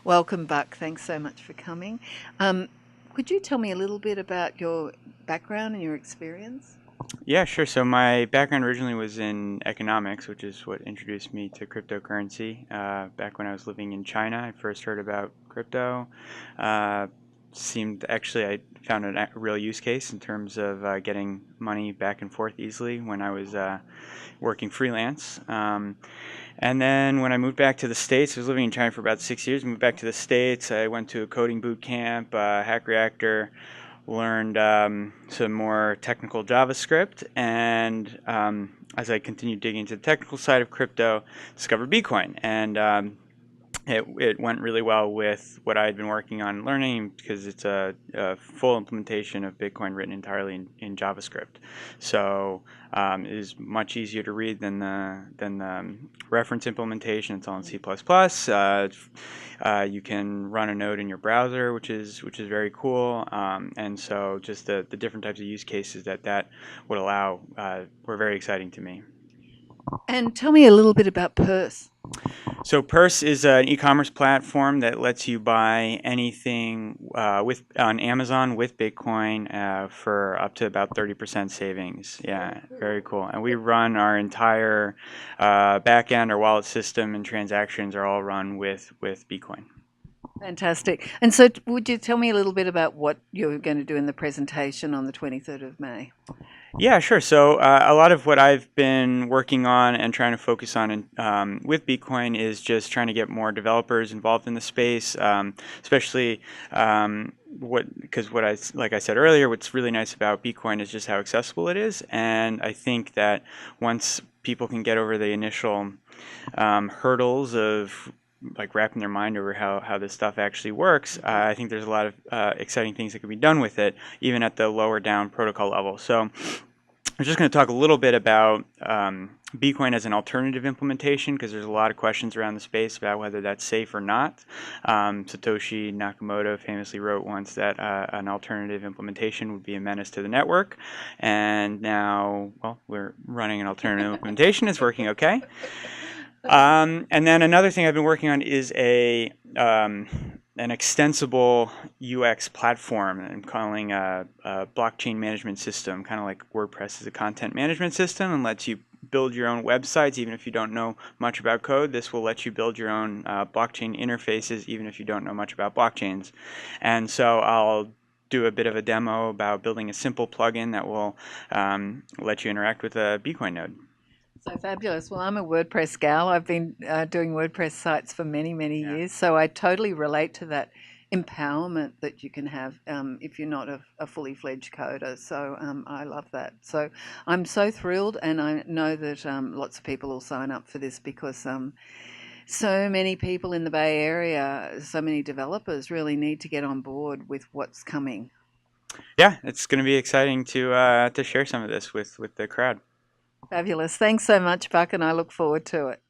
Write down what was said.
Welcome, Buck. Thanks so much for coming. Could you tell me a little bit about your background and your experience? Yeah, sure. So my background originally was in economics, which is what introduced me to cryptocurrency. Back when I was living in China, I first heard about crypto. Uh, Seemed actually I found a real use case in terms of getting money back and forth easily when I was working freelance. And then when I moved back to the States, I was living in China for about 6 years. Moved back to the States. I went to a coding boot camp, Hack Reactor, learned some more technical JavaScript, and as I continued digging into the technical side of crypto, discovered Bitcoin, and it went really well with what I had been working on learning because it's a full implementation of Bitcoin written entirely in JavaScript. So it is much easier to read than the reference implementation. It's all in C++. You can run a node in your browser, which is very cool. And so just the different types of use cases that would allow were very exciting to me. And tell me a little bit about Perth. So Purse is an e-commerce platform that lets you buy anything with on Amazon with Bitcoin for up to about 30% savings. Yeah, very cool. And we run our entire backend, our wallet system, and transactions are all run with Bitcoin. Fantastic. And so, would you tell me a little bit about what you're going to do in the presentation on the 23rd of May? Yeah, sure. So a lot of what I've been working on and trying to focus on with Bitcoin is just trying to get more developers involved in the space, especially because like I said earlier, what's really nice about Bitcoin is just how accessible it is, and I think that once people can get over the initial hurdles of like wrapping their mind over how this stuff actually works, I think there's a lot of exciting things that can be done with it, even at the lower down protocol level. So I'm just going to talk a little bit about Bitcoin as an alternative implementation because there's a lot of questions around the space about whether that's safe or not. Satoshi Nakamoto famously wrote once that an alternative implementation would be a menace to the network, and now, well, we're running an alternative implementation. It's working okay. And then another thing I've been working on is an extensible UX platform that I'm calling a blockchain management system, kind of like WordPress is a content management system and lets you build your own websites even if you don't know much about code. This will let you build your own blockchain interfaces even if you don't know much about blockchains. And so I'll do a bit of a demo about building a simple plugin that will let you interact with a Bitcoin node. So fabulous. Well, I'm a WordPress gal. I've been doing WordPress sites for many, many Yeah. years. So I totally relate to that empowerment that you can have if you're not a fully fledged coder. So I love that. So I'm so thrilled, and I know that lots of people will sign up for this because so many people in the Bay Area, so many developers really need to get on board with what's coming. Yeah, it's going to be exciting to share some of this with the crowd. Fabulous. Thanks so much, Buck, and I look forward to it.